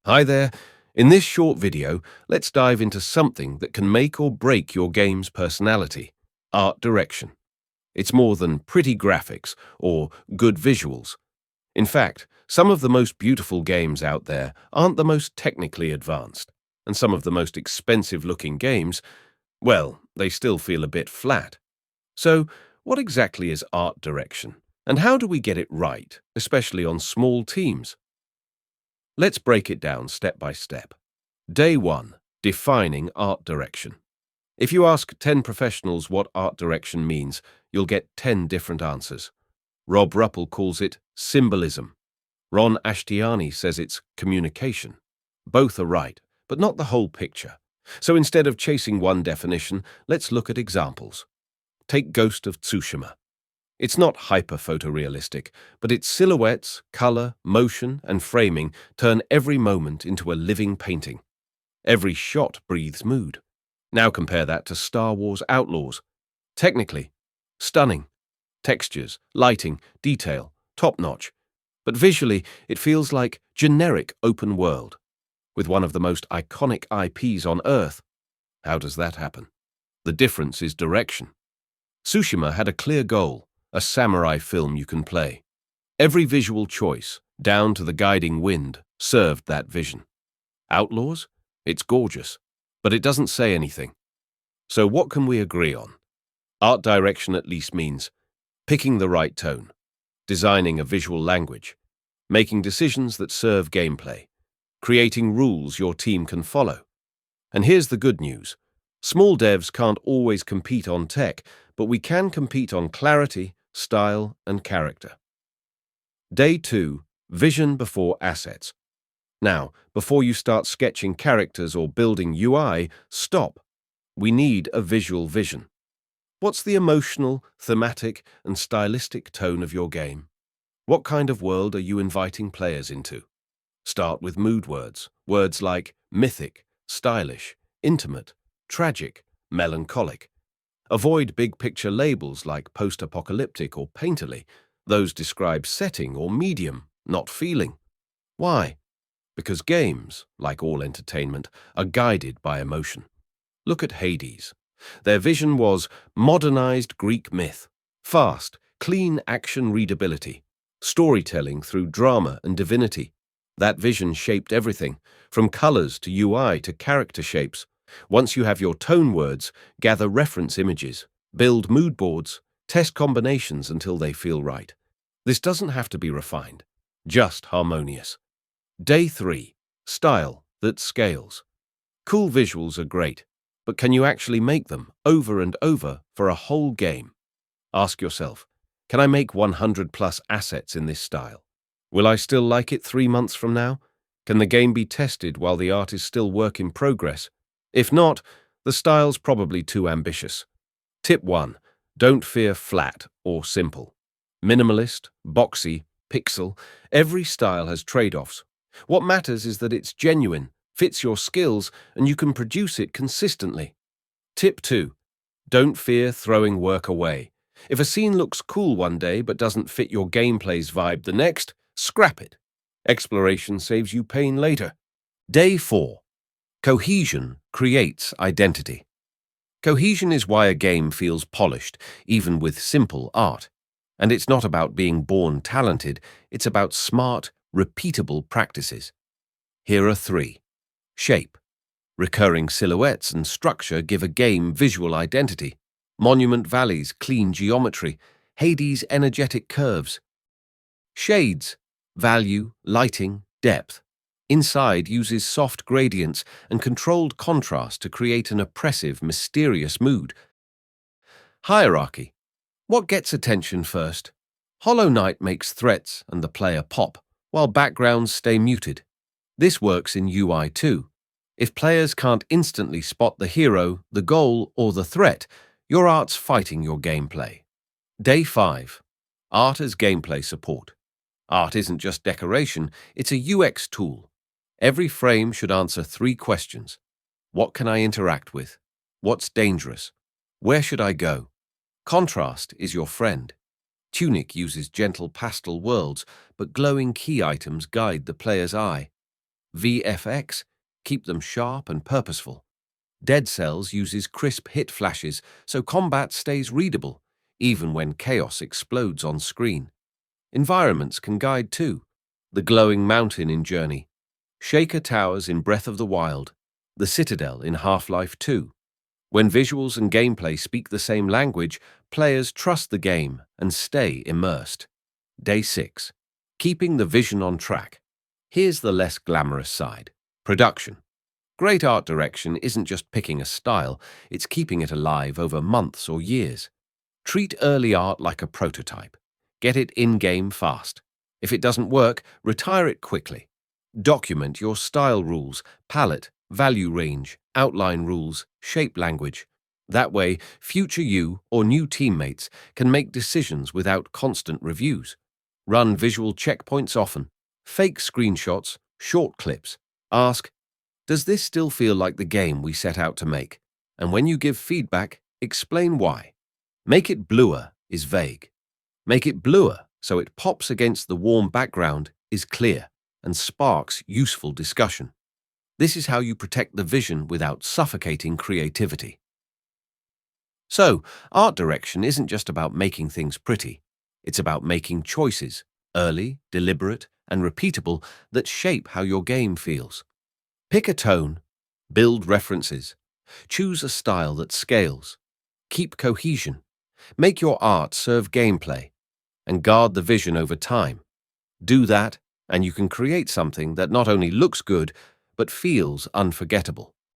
Hi there. In this short video, let's dive into something that can make or break your game's personality: art direction. It's more than pretty graphics or good visuals. In fact, some of the most beautiful games out there aren't the most technically advanced, and some of the most expensive-looking games, well, they still feel a bit flat. So, what exactly is art direction, and how do we get it right, especially on small teams? Let's break it down step by step. Day 1. Defining art direction. If you ask 10 professionals what art direction means, you'll get 10 different answers. Rob Ruppel calls it symbolism. Ron Ashtiani says it's communication. Both are right, but not the whole picture. So instead of chasing one definition, let's look at examples. Take Ghost of Tsushima. It's not hyper-photorealistic, but its silhouettes, color, motion, and framing turn every moment into a living painting. Every shot breathes mood. Now compare that to Star Wars Outlaws. Technically, stunning. Textures, lighting, detail, top-notch. But visually, it feels like generic open world, with one of the most iconic IPs on Earth. How does that happen? The difference is direction. Tsushima had a clear goal, a samurai film you can play. Every visual choice, down to the guiding wind, served that vision. Outlaws? It's gorgeous, but it doesn't say anything. So what can we agree on? Art direction at least means picking the right tone, designing a visual language, making decisions that serve gameplay, creating rules your team can follow. And here's the good news. Small devs can't always compete on tech, but we can compete on clarity, style, and character. Day 2. Vision before assets. Now, before you start sketching characters or building UI, stop. We need a visual vision. What's the emotional, thematic, and stylistic tone of your game? What kind of world are you inviting players into? Start with mood words. Words like mythic, stylish, intimate, tragic, melancholic. Avoid big-picture labels like post-apocalyptic or painterly. Those describe setting or medium, not feeling. Why? Because games, like all entertainment, are guided by emotion. Look at Hades. Their vision was modernized Greek myth, fast, clean action readability, storytelling through drama and divinity. That vision shaped everything, from colors to UI to character shapes. Once you have your tone words, gather reference images, build mood boards, test combinations until they feel right. This doesn't have to be refined, just harmonious. Day 3. Style that scales. Cool visuals are great, but can you actually make them over and over for a whole game? Ask yourself, can I make 100 plus assets in this style? Will I still like it 3 months from now? Can the game be tested while the art is still work in progress? If not, the style's probably too ambitious. Tip 1. Don't fear flat or simple. Minimalist, boxy, pixel, every style has trade-offs. What matters is that it's genuine, fits your skills, and you can produce it consistently. Tip 2. Don't fear throwing work away. If a scene looks cool one day but doesn't fit your gameplay's vibe the next, scrap it. Exploration saves you pain later. Day 4. Cohesion creates identity. Cohesion is why a game feels polished, even with simple art. And it's not about being born talented, it's about smart, repeatable practices. Here are 3. Shape. Recurring silhouettes and structure give a game visual identity. Monument Valley's clean geometry, Hades' energetic curves. Shades. Value, lighting, depth. Inside uses soft gradients and controlled contrast to create an oppressive, mysterious mood. Hierarchy. What gets attention first? Hollow Knight makes threats and the player pop, while backgrounds stay muted. This works in UI too. If players can't instantly spot the hero, the goal, or the threat, your art's fighting your gameplay. Day 5. Art as gameplay support. Art isn't just decoration, it's a UX tool. Every frame should answer 3 questions. What can I interact with? What's dangerous? Where should I go? Contrast is your friend. Tunic uses gentle pastel worlds, but glowing key items guide the player's eye. VFX, keep them sharp and purposeful. Dead Cells uses crisp hit flashes so combat stays readable, even when chaos explodes on screen. Environments can guide too. The glowing mountain in Journey, Shaker Towers in Breath of the Wild, the Citadel in Half-Life 2. When visuals and gameplay speak the same language, players trust the game and stay immersed. Day 6. Keeping the vision on track. Here's the less glamorous side. Production. Great art direction isn't just picking a style, it's keeping it alive over months or years. Treat early art like a prototype. Get it in-game fast. If it doesn't work, retire it quickly. Document your style rules, palette, value range, outline rules, shape language. That way, future you or new teammates can make decisions without constant reviews. Run visual checkpoints often. Fake screenshots, short clips. Ask, does this still feel like the game we set out to make? And when you give feedback, explain why. Make it bluer is vague. Make it bluer so it pops against the warm background is clear and sparks useful discussion. This is how you protect the vision without suffocating creativity. So, art direction isn't just about making things pretty. It's about making choices, early, deliberate, and repeatable, that shape how your game feels. Pick a tone, build references, choose a style that scales, keep cohesion, make your art serve gameplay, and guard the vision over time. Do that, and you can create something that not only looks good, but feels unforgettable.